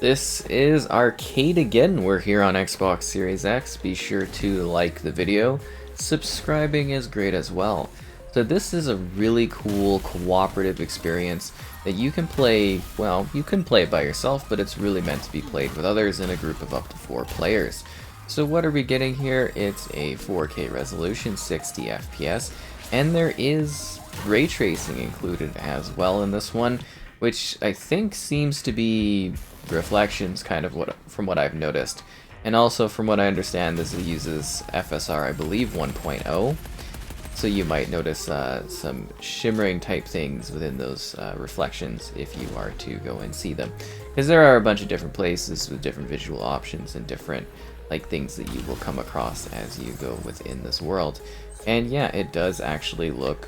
This is Arcadegeddon. We're here on Xbox Series X. Be sure to like the video. Subscribing is great as well. So this is a really cool cooperative experience that you can play, well, you can play it by yourself, but it's really meant to be played with others in a group of up to 4 players. So what are we getting here? It's a 4K resolution, 60 FPS, and there is ray tracing included as well in this one, which I think seems to be reflections kind of from what I've noticed. And also from what I understand, this uses FSR, I believe 1.0. So you might notice some shimmering type things within those reflections if you are to go and see them. Because there are a bunch of different places with different visual options and different things that you will come across as you go within this world. And yeah, it does actually look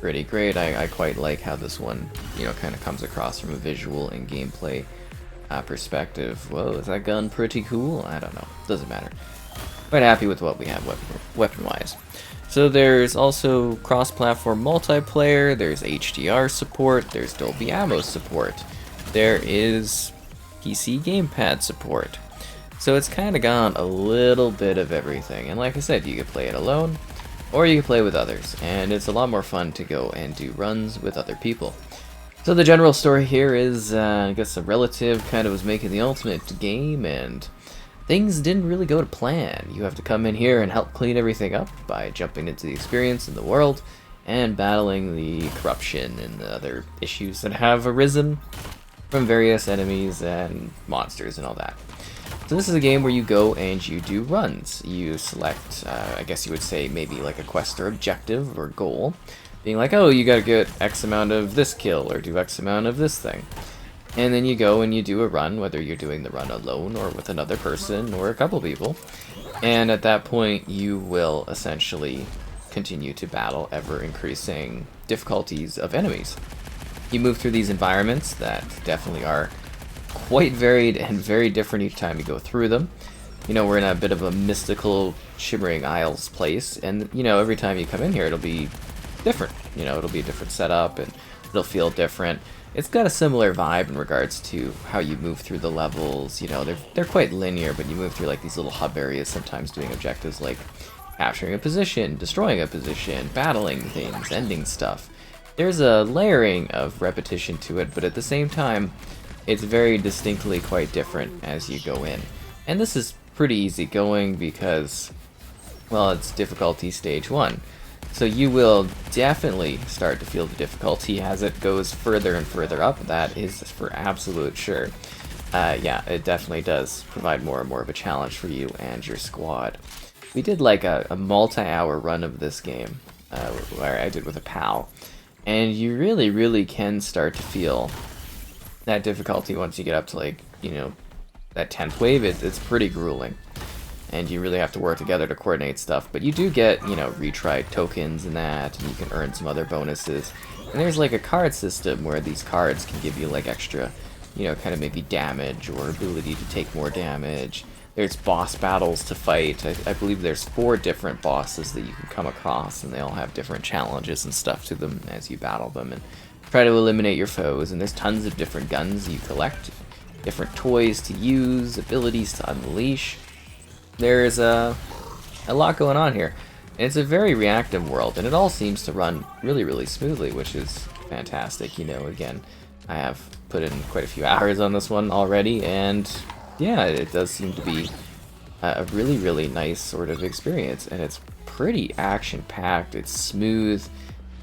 pretty great. I quite like how this one, kind of comes across from a visual and gameplay perspective. Whoa, is that gun pretty cool? I don't know. Doesn't matter. Quite happy with what we have weapon-wise. So there's also cross-platform multiplayer, there's HDR support, there's Dolby Atmos support, there is PC gamepad support. So it's kind of got a little bit of everything. And like I said, you could play it alone, or you can play with others, and it's a lot more fun to go and do runs with other people. So the general story here is, I guess a relative kind of was making the ultimate game, and things didn't really go to plan. You have to come in here and help clean everything up by jumping into the experience in the world, and battling the corruption and the other issues that have arisen from various enemies and monsters and all that. So this is a game where you go and you do runs. You select, I guess you would say maybe like a quest or objective or goal, being like, oh, you gotta get X amount of this kill or do X amount of this thing. And then you go and you do a run, whether you're doing the run alone or with another person or a couple people. And at that point, you will essentially continue to battle ever-increasing difficulties of enemies. You move through these environments that definitely are quite varied and very different each time you go through them. We're in a bit of a mystical, shimmering isles place, and, every time you come in here, it'll be different. It'll be a different setup, and it'll feel different. It's got a similar vibe in regards to how you move through the levels. They're quite linear, but you move through these little hub areas, sometimes doing objectives like capturing a position, destroying a position, battling things, ending stuff. There's a layering of repetition to it, but at the same time, it's very distinctly quite different as you go in. And this is pretty easy going because, well, it's difficulty stage 1. So you will definitely start to feel the difficulty as it goes further and further up. That is for absolute sure. Yeah, it definitely does provide more and more of a challenge for you and your squad. We did a multi-hour run of this game, where I did with a pal, and you really, really can start to feel that difficulty once you get up to that 10th wave. It's pretty grueling. And you really have to work together to coordinate stuff. But you do get, retry tokens and that, and you can earn some other bonuses. And there's a card system where these cards can give you extra, kind of maybe damage or ability to take more damage. There's boss battles to fight. I believe there's 4 different bosses that you can come across, and they all have different challenges and stuff to them as you battle them and try to eliminate your foes. And there's tons of different guns you collect, different toys to use, abilities to unleash. There's a lot going on here. And it's a very reactive world, and it all seems to run really, really smoothly, which is fantastic. Again, I have put in quite a few hours on this one already, and yeah, it does seem to be a really, really nice sort of experience. And it's pretty action-packed, it's smooth,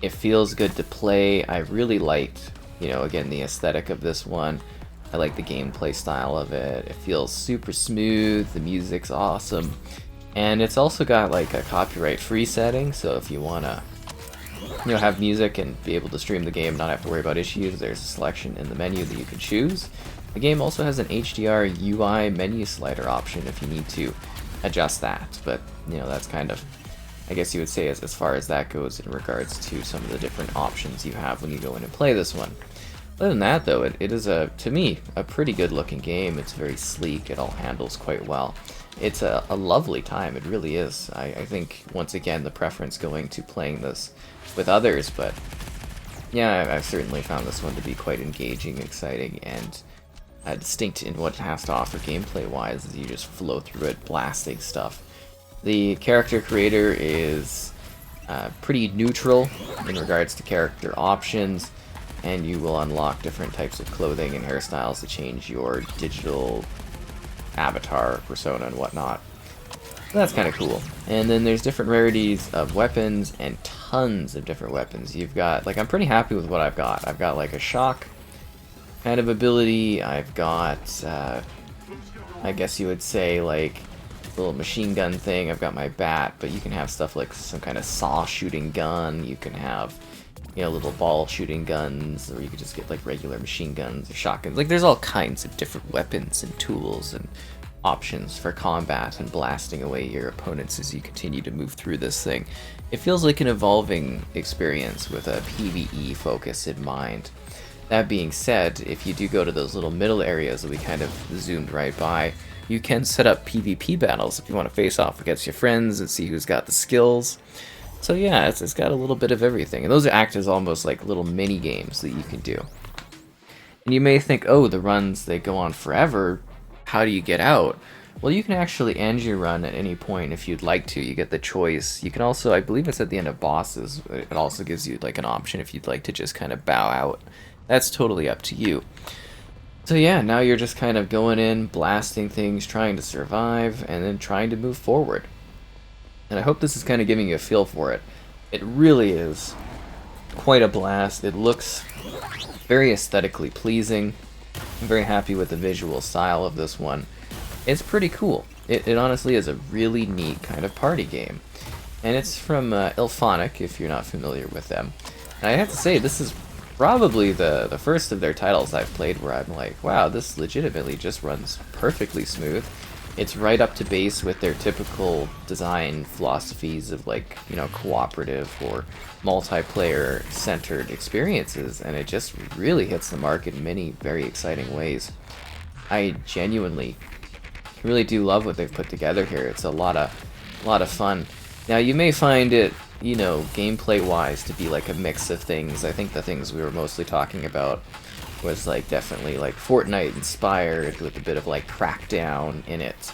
it feels good to play. I really liked, again, the aesthetic of this one. I like the gameplay style of it. It feels super smooth, the music's awesome, and it's also got a copyright-free setting, so if you want to have music and be able to stream the game and not have to worry about issues, there's a selection in the menu that you can choose. The game also has an HDR UI menu slider option if you need to adjust that, but that's kind of, I guess you would say, as far as that goes in regards to some of the different options you have when you go in and play this one. Other than that, though, it is, to me, a pretty good-looking game. It's very sleek. It all handles quite well. It's a lovely time. It really is. I think, once again, the preference going to playing this with others, but yeah, I've certainly found this one to be quite engaging, exciting, and distinct in what it has to offer gameplay-wise as you just flow through it, blasting stuff. The character creator is pretty neutral in regards to character options, and you will unlock different types of clothing and hairstyles to change your digital avatar, persona, and whatnot. So that's kind of cool. And then there's different rarities of weapons and tons of different weapons. You've got, like, I'm pretty happy with what I've got. I've got like a shock kind of ability. I've got, I guess you would say, like, a little machine gun thing. I've got my bat, but you can have stuff like some kind of saw shooting gun. You can have, you know, little ball shooting guns, or you could just get like regular machine guns or shotguns. Like, there's all kinds of different weapons and tools and options for combat and blasting away your opponents as you continue to move through this thing. It feels like an evolving experience with a PvE focus in mind. That being said, if you do go to those little middle areas that we kind of zoomed right by, you can set up PvP battles if you want to face off against your friends and see who's got the skills. So yeah, it's got a little bit of everything. And those act as almost like little mini games that you can do. And you may think, oh, the runs, they go on forever. How do you get out? Well, you can actually end your run at any point if you'd like to. You get the choice. You can also, I believe it's at the end of bosses, it also gives you like an option if you'd like to just kind of bow out. That's totally up to you. So yeah, now you're just kind of going in, blasting things, trying to survive, and then trying to move forward. And I hope this is kind of giving you a feel for it. It really is quite a blast. It looks very aesthetically pleasing. I'm very happy with the visual style of this one. It's pretty cool. It honestly is a really neat kind of party game. And it's from Ilphonic, if you're not familiar with them. And I have to say, this is probably the first of their titles I've played where I'm like, wow, this legitimately just runs perfectly smooth. It's right up to base with their typical design philosophies of, like, you know, cooperative or multiplayer centered experiences, and it just really hits the mark in many very exciting ways. I genuinely really do love what they've put together here. It's a lot of fun. Now, you may find it, you know, gameplay wise to be like a mix of things. I think the things we were mostly talking about was like definitely like Fortnite inspired with a bit of like Crackdown in it.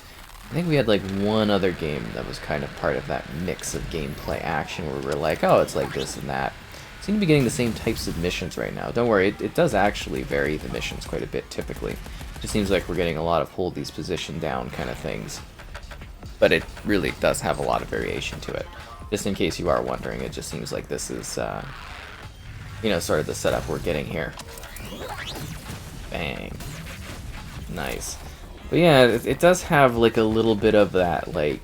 I think we had like one other game that was kind of part of that mix of gameplay action where we're like, oh, it's like this and that. Seem to be getting the same types of missions right now. Don't worry, it does actually vary the missions quite a bit typically. It just seems like we're getting a lot of hold these position down kind of things. But it really does have a lot of variation to it. Just in case you are wondering, it just seems like this is, you know, sort of the setup we're getting here. Bang. Nice. But yeah, it does have like a little bit of that, like,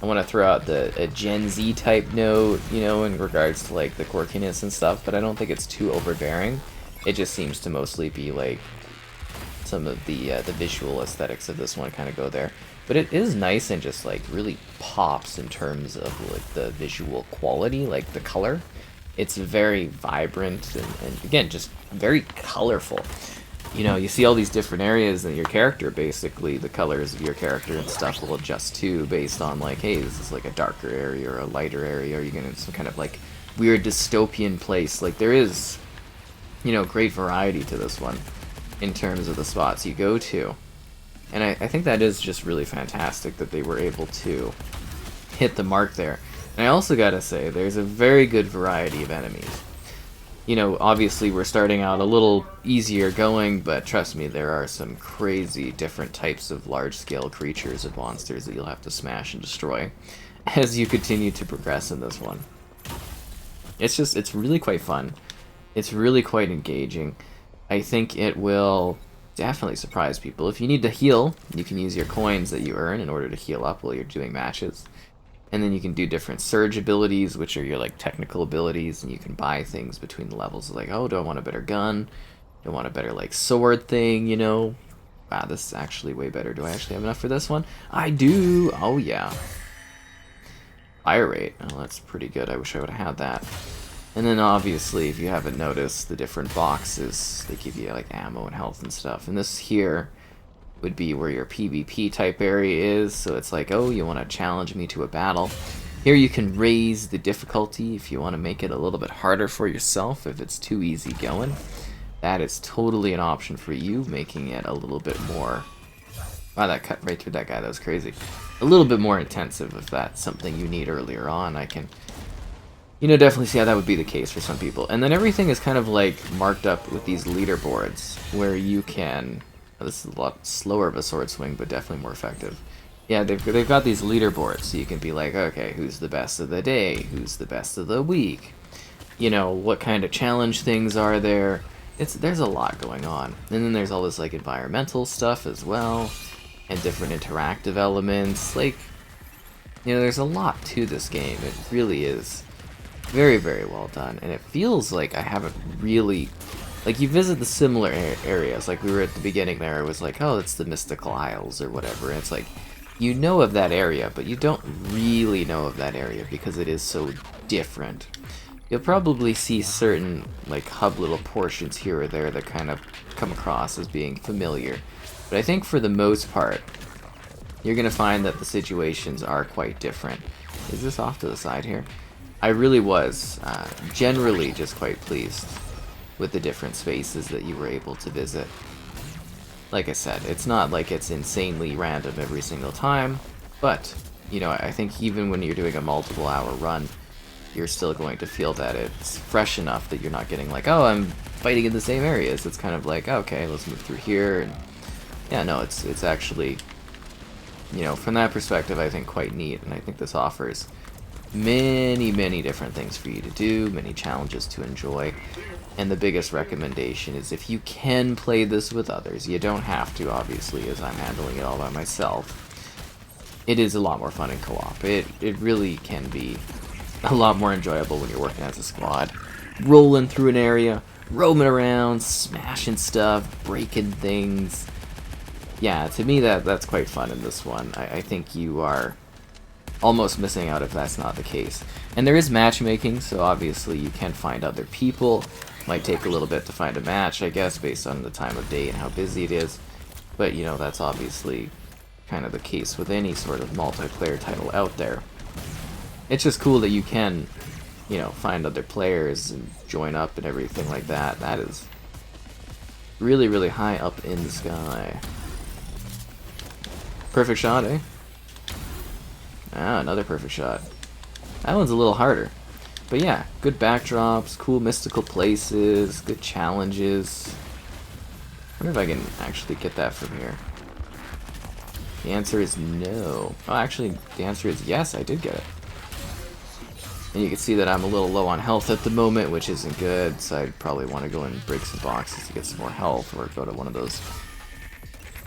I want to throw out a Gen Z type note, you know, in regards to like the quirkiness and stuff, but I don't think it's too overbearing. It just seems to mostly be like some of the visual aesthetics of this one kind of go there. But it is nice and just like really pops in terms of like the visual quality, like the color. It's very vibrant and again, just very colorful. You know, you see all these different areas and your character, basically, the colors of your character and stuff will adjust too based on like, hey, this is like a darker area or a lighter area, or you're gonna some kind of like weird dystopian place. Like there is, you know, great variety to this one in terms of the spots you go to. And I think that is just really fantastic that they were able to hit the mark there. And I also gotta say, there's a very good variety of enemies. You know, obviously we're starting out a little easier going, but trust me, there are some crazy different types of large-scale creatures and monsters that you'll have to smash and destroy as you continue to progress in this one. It's really quite fun. It's really quite engaging. I think it will definitely surprise people. If you need to heal, you can use your coins that you earn in order to heal up while you're doing matches. And then you can do different surge abilities, which are your like technical abilities, and you can buy things between the levels. Like, oh, do I want a better gun? Do I want a better like sword thing, you know? Wow, this is actually way better. Do I actually have enough for this one? I do! Oh yeah. Fire rate. Oh, that's pretty good. I wish I would have had that. And then obviously, if you haven't noticed, the different boxes, they give you like ammo and health and stuff. And this here would be where your PvP type area is, so it's like, oh, you want to challenge me to a battle. Here you can raise the difficulty if you want to make it a little bit harder for yourself if it's too easy going. that is totally an option for you, making it a little bit more... Wow, that cut right through that guy, that was crazy. A little bit more intensive if that's something you need earlier on. I can, definitely see how that would be the case for some people. And then everything is kind of like marked up with these leaderboards where you can... Oh, this is a lot slower of a sword swing, but definitely more effective. Yeah, they've got these leaderboards, so you can be like, okay, who's the best of the day? Who's the best of the week? What kind of challenge things are there? There's a lot going on. And then there's all this, like, environmental stuff as well, and different interactive elements. Like, there's a lot to this game. It really is very, very well done. And it feels like I haven't really... Like, you visit the similar areas. Like, we were at the beginning there, it was like, oh, it's the Mystical Isles or whatever. And it's like, you know of that area, but you don't really know of that area because it is so different. You'll probably see certain, like, hub little portions here or there that kind of come across as being familiar. But I think for the most part, you're going to find that the situations are quite different. Is this off to the side here? I really was generally just quite pleased with the different spaces that you were able to visit. Like I said, it's not like it's insanely random every single time, but, I think even when you're doing a multiple hour run, you're still going to feel that it's fresh enough that you're not getting like, oh, I'm fighting in the same areas. It's kind of like, okay, let's move through here. And yeah, no, it's actually, from that perspective, I think quite neat. And I think this offers many, many different things for you to do, many challenges to enjoy. And the biggest recommendation is if you can play this with others, you don't have to, obviously, as I'm handling it all by myself. It is a lot more fun in co-op. It really can be a lot more enjoyable when you're working as a squad. Rolling through an area, roaming around, smashing stuff, breaking things. Yeah, to me that's quite fun in this one. I think you are almost missing out if that's not the case. And there is matchmaking, so obviously you can find other people. Might take a little bit to find a match, I guess, based on the time of day and how busy it is. But, that's obviously kind of the case with any sort of multiplayer title out there. It's just cool that you can, find other players and join up and everything like that. That is really, really high up in the sky. Perfect shot, eh? Ah, another perfect shot. That one's a little harder. But yeah, good backdrops, cool mystical places, good challenges. I wonder if I can actually get that from here. The answer is no. Oh, actually, the answer is yes, I did get it. And you can see that I'm a little low on health at the moment, which isn't good, so I'd probably want to go and break some boxes to get some more health, or go to one of those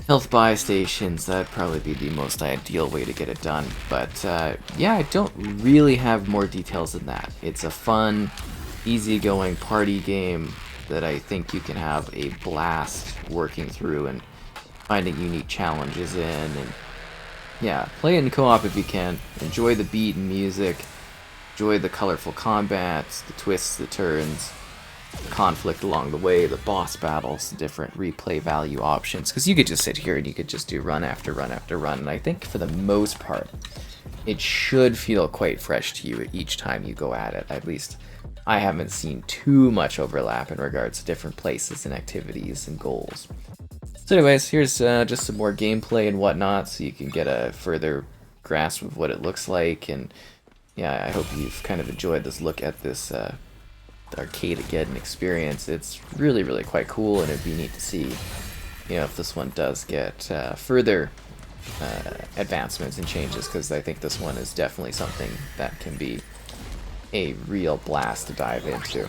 health buy stations. That'd probably be the most ideal way to get it done. But yeah, I don't really have more details than that. It's a fun, easygoing party game that I think you can have a blast working through and finding unique challenges in. And yeah, play it in co-op if you can. Enjoy the beat and music. Enjoy the colorful combats, the twists, the turns, the conflict along the way, the boss battles, the different replay value options. Because you could just sit here and you could just do run after run after run. And I think for the most part, it should feel quite fresh to you each time you go at it. At least I haven't seen too much overlap in regards to different places and activities and goals. So anyways, here's just some more gameplay and whatnot, so you can get a further grasp of what it looks like. And yeah, I hope you've kind of enjoyed this look at this Arcadegeddon experience. It's really, really quite cool, and it'd be neat to see, if this one does get further advancements and changes, because I think this one is definitely something that can be a real blast to dive into.